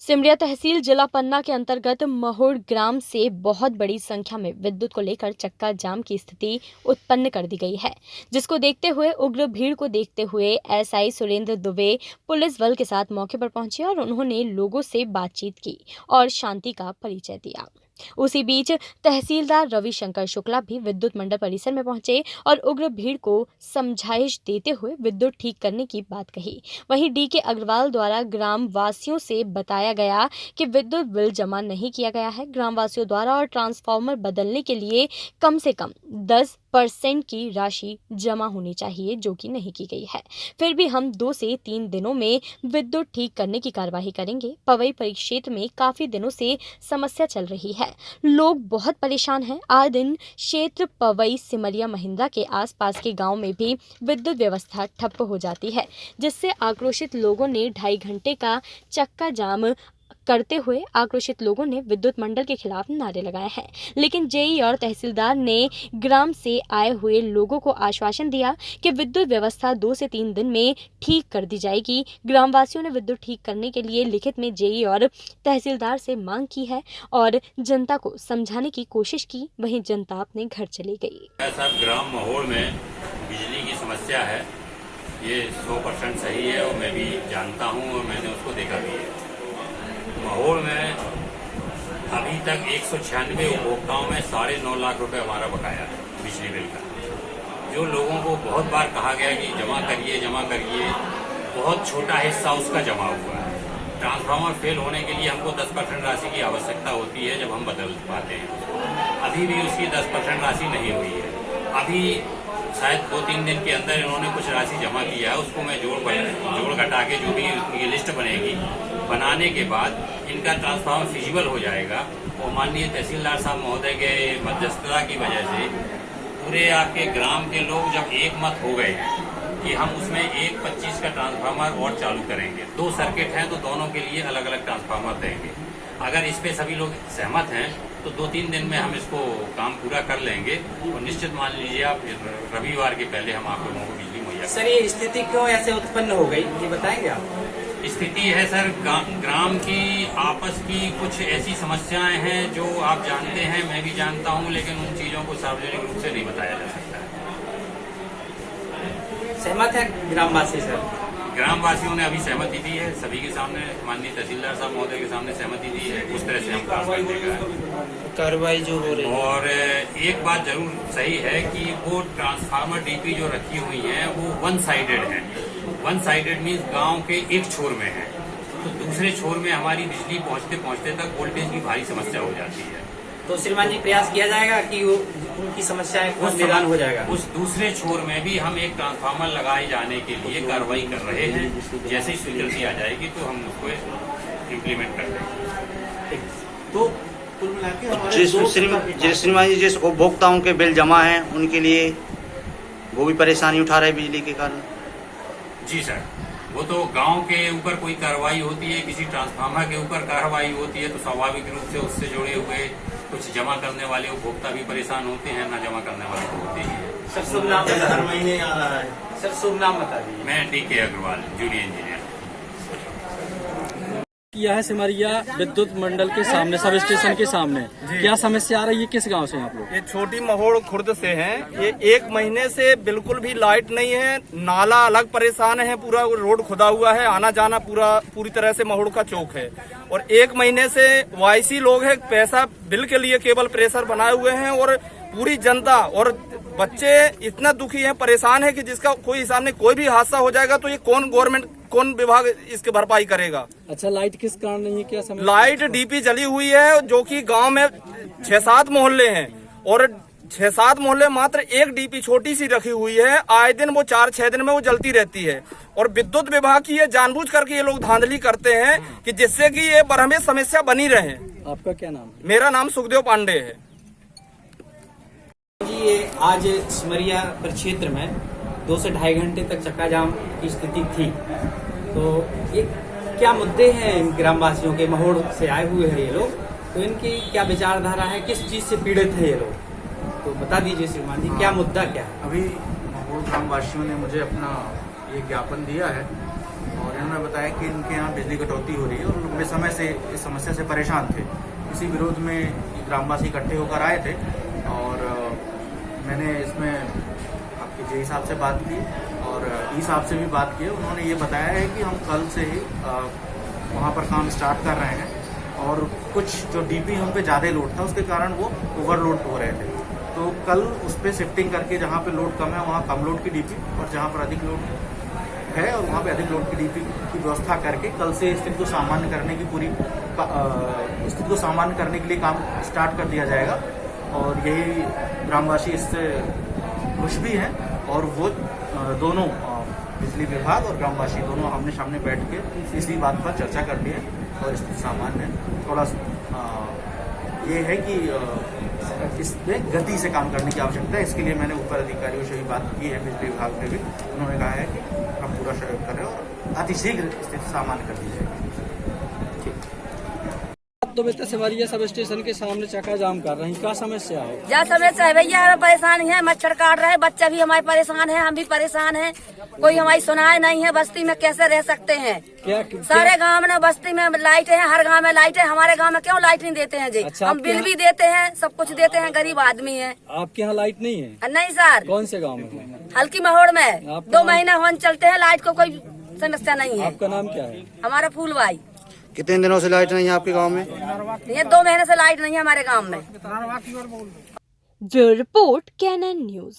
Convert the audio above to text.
सिमरिया तहसील जिला पन्ना के अंतर्गत महुड़ ग्राम से बहुत बड़ी संख्या में विद्युत को लेकर चक्का जाम की स्थिति उत्पन्न कर दी गई है, जिसको देखते हुए उग्र भीड़ को देखते हुए एसआई सुरेंद्र दुबे पुलिस बल के साथ मौके पर पहुंचे और उन्होंने लोगों से बातचीत की और शांति का परिचय दिया। उसी बीच तहसीलदार रविशंकर शुक्ला भी विद्युत मंडल परिसर में पहुंचे और उग्र भीड़ को समझाइश देते हुए विद्युत ठीक करने की बात कही। वहीं डीके अग्रवाल द्वारा ग्राम वासियों से बताया गया कि विद्युत बिल जमा नहीं किया गया है। ग्राम वासियों द्वारा और ट्रांसफार्मर बदलने के लिए कम से कम 10% की राशि जमा होनी चाहिए, जो कि नहीं की गई है। फिर भी हम 2 से 3 दिनों में विद्युत ठीक करने की कार्यवाही करेंगे। पवई परिक्षेत्र में काफी दिनों से समस्या चल रही है, लोग बहुत परेशान हैं। आए दिन क्षेत्र पवई सिमरिया महिंद्रा के आसपास के गांव में भी विद्युत व्यवस्था ठप हो जाती है, जिससे आक्रोशित लोगों ने 2.5 घंटे का चक्का जाम करते हुए आक्रोशित लोगों ने विद्युत मंडल के खिलाफ नारे लगाए हैं। लेकिन जेई और तहसीलदार ने ग्राम से आए हुए लोगों को आश्वासन दिया कि विद्युत व्यवस्था 2 से 3 दिन में ठीक कर दी जाएगी। ग्रामवासियों ने विद्युत ठीक करने के लिए लिखित में जेई और तहसीलदार से मांग की है और जनता को समझाने की कोशिश की। वहीं जनता अपने घर चली गई। ग्राम महुड़ में बिजली की समस्या है, ये 100% सही है और मैं भी जानता हूँ और मैंने उसको देखा भी है। महुड़ में अभी तक 196 उपभोक्ताओं में 9.5 लाख रुपए हमारा बकाया है बिजली बिल का, जो लोगों को बहुत बार कहा गया कि जमा करिए, बहुत छोटा हिस्सा उसका जमा हुआ है। ट्रांसफार्मर फेल होने के लिए हमको 10% राशि की आवश्यकता होती है जब हम बदल पाते हैं। अभी भी उसकी 10% राशि नहीं हुई है। अभी शायद 2-3 दिन के अंदर इन्होंने कुछ राशि जमा किया है, उसको मैं जोड़ घटा के जो भी ये लिस्ट बनेगी, बनाने के बाद इनका ट्रांसफार्मर फिजिबल हो जाएगा। और माननीय तहसीलदार साहब महोदय के मध्यस्थता की वजह से पूरे आपके ग्राम के लोग जब एक मत हो गए कि हम उसमें 1.25 का ट्रांसफार्मर और चालू करेंगे। 2 सर्किट हैं तो दोनों के लिए अलग अलग ट्रांसफार्मर देंगे। अगर इस पे सभी लोग सहमत हैं तो 2-3 दिन में हम इसको काम पूरा कर लेंगे और निश्चित मान लीजिए आप रविवार के पहले हम आप लोगों को बिजली मुहैया। सर, ये स्थिति क्यों ऐसे उत्पन्न हो गई, ये बताएंगे आप? स्थिति है सर, ग्राम की आपस की कुछ ऐसी समस्याएं हैं जो आप जानते हैं, मैं भी जानता हूं, लेकिन उन चीजों को सार्वजनिक रूप से नहीं बताया जा सकता है। सहमत है ग्रामवासी? सर, ग्रामवासियों ने अभी सहमति दी है, सभी के सामने माननीय तहसीलदार साहब महोदय के सामने सहमति दी है। उस तरह से हम काम कर देगा कार्रवाई जो हो रही है। और एक बात जरूर सही है कि वो ट्रांसफार्मर डीपी जो रखी हुई है वो 1 साइडेड है। 1 साइडेड मीन्स गांव के एक छोर में है, तो दूसरे छोर में हमारी बिजली पहुंचते तक वोल्टेज की भारी समस्या हो जाती है। तो श्रीमान जी, प्रयास किया जाएगा कि वो उनकी समस्याएं का निदान हो जाएगा। उस दूसरे छोर में भी हम एक ट्रांसफार्मर लगाए जाने के लिए कार्रवाई कर रहे हैं। जैसे ही स्वीकृति आ जाएगी तो हम उसको इम्प्लीमेंट कर देंगे। तो श्रीमान जी, जिस उपभोक्ताओं के बिल जमा हैं उनके लिए वो भी परेशानी उठा रहे बिजली के कारण। जी सर, वो तो गांव के ऊपर कोई कार्रवाई होती है, किसी ट्रांसफार्मर के ऊपर कार्रवाई होती है तो स्वाभाविक रूप से उससे जुड़े हुए कुछ जमा करने वाले उपभोक्ता भी परेशान होते हैं, ना जमा करने वाले तो होते ही हैं। सर, शुभ नाम हर महीने आ रहा है। सर, शुभ नाम बता दीजिए। मैं डीके अग्रवाल, जूनियर इंजीनियर। यह है सिमरिया विद्युत मंडल के सामने, सब स्टेशन के सामने। क्या समस्या आ रही है, किस गांव से आप लोग? ये छोटी महुड़ खुर्द से हैं। ये 1 महीने से बिल्कुल भी लाइट नहीं है, नाला अलग परेशान है, पूरा रोड खुदा हुआ है, आना जाना पूरी तरह से महुड़ का चौक है। और 1 महीने से वाईसी लोग हैं, पैसा बिल के लिए केवल प्रेशर बनाए हुए हैं और पूरी जनता और बच्चे इतना दुखी हैं, परेशान है कि जिसका कोई हिसाब नहीं। कोई भी हादसा हो जाएगा तो ये कौन विभाग इसकी भरपाई करेगा? अच्छा, लाइट किस कारण नहीं है, क्या समस्या? लाइट डीपी जली हुई है, जो कि गांव में 6-7 मोहल्ले हैं और 6-7 मोहल्ले मात्र एक डीपी छोटी सी रखी हुई है। आए दिन वो 4-6 दिन में वो जलती रहती है और विद्युत विभाग की ये जानबूझ करके ये लोग धांधली करते हैं कि जिससे कि ये बरहमे समस्या बनी रहे। आपका क्या नाम है? मेरा नाम सुखदेव पांडे है। ये आज सिमरिया परिक्षेत्र में 2 से 2.5 घंटे तक चक्का जाम की स्थिति थी, तो ये क्या मुद्दे हैं इन ग्रामवासियों के? महुड़ से आए हुए हैं ये लोग, तो इनकी क्या विचारधारा है, किस चीज से पीड़ित है ये लोग, तो बता दीजिए श्रीमान जी, क्या मुद्दा क्या है? अभी महुड़ ग्रामवासियों ने मुझे अपना ये ज्ञापन दिया है और इन्होंने बताया कि इनके यहाँ बिजली कटौती हो रही है और लंबे समय से इस समस्या से परेशान थे। इसी विरोध में ग्रामवासी इकट्ठे होकर आए थे और मैंने इसमें आपके जे साहब से बात की और ई साहब से भी बात की। उन्होंने ये बताया है कि हम कल से ही वहाँ पर काम स्टार्ट कर रहे हैं और कुछ जो डीपी हम पे ज़्यादा लोड था उसके कारण वो ओवरलोड हो रहे थे, तो कल उस पर शिफ्टिंग करके जहाँ पे लोड कम है वहाँ कम लोड की डीपी और जहाँ पर अधिक लोड है और वहाँ पे अधिक लोड की डीपी की व्यवस्था करके कल से स्थिति को सामान्य करने की स्थिति को सामान्य करने के लिए काम स्टार्ट कर दिया जाएगा। और यही ग्रामवासी इससे खुश भी हैं और वो दोनों बिजली विभाग और ग्रामवासी दोनों आमने सामने बैठ के इसी बात पर चर्चा कर ली है और स्थिति सामान्य है। थोड़ा ये है कि इसमें गति से काम करने की आवश्यकता है। इसके लिए मैंने ऊपर अधिकारियों से भी बात की है, बिजली विभाग में भी उन्होंने कहा है कि हम पूरा सहयोग करें और अतिशीघ्र स्थिति सामान्य कर दी जाएगी। 2 बजे तक सिमरिया सब स्टेशन के सामने चक्का जाम कर रहे हैं, क्या समस्या है? क्या समस्या है भैया, हमें परेशानी है, मच्छर काट रहे हैं, बच्चे भी हमारे परेशान हैं, हम भी परेशान हैं, कोई हमारी सुनाई नहीं है। बस्ती में कैसे रह सकते हैं? सारे गांव में बस्ती में लाइट है, हर गांव में लाइट है, हमारे गांव में क्यों लाइट नहीं देते हैं जी? अच्छा, हम बिल भी देते हैं, सब कुछ देते हैं, गरीब आदमी है। आपके यहाँ लाइट नहीं है? नहीं सर। कौन से गाँव में? हल्की महोड़ में 2 महीना होने चलते हैं, लाइट को कोई समस्या नहीं है। आपका नाम क्या है? हमारा फूलबाई। कितने दिनों से लाइट नहीं है आपके गांव में? ये 2 महीने से लाइट नहीं है हमारे गांव में। ब्यूरो रिपोर्ट कैनन न्यूज।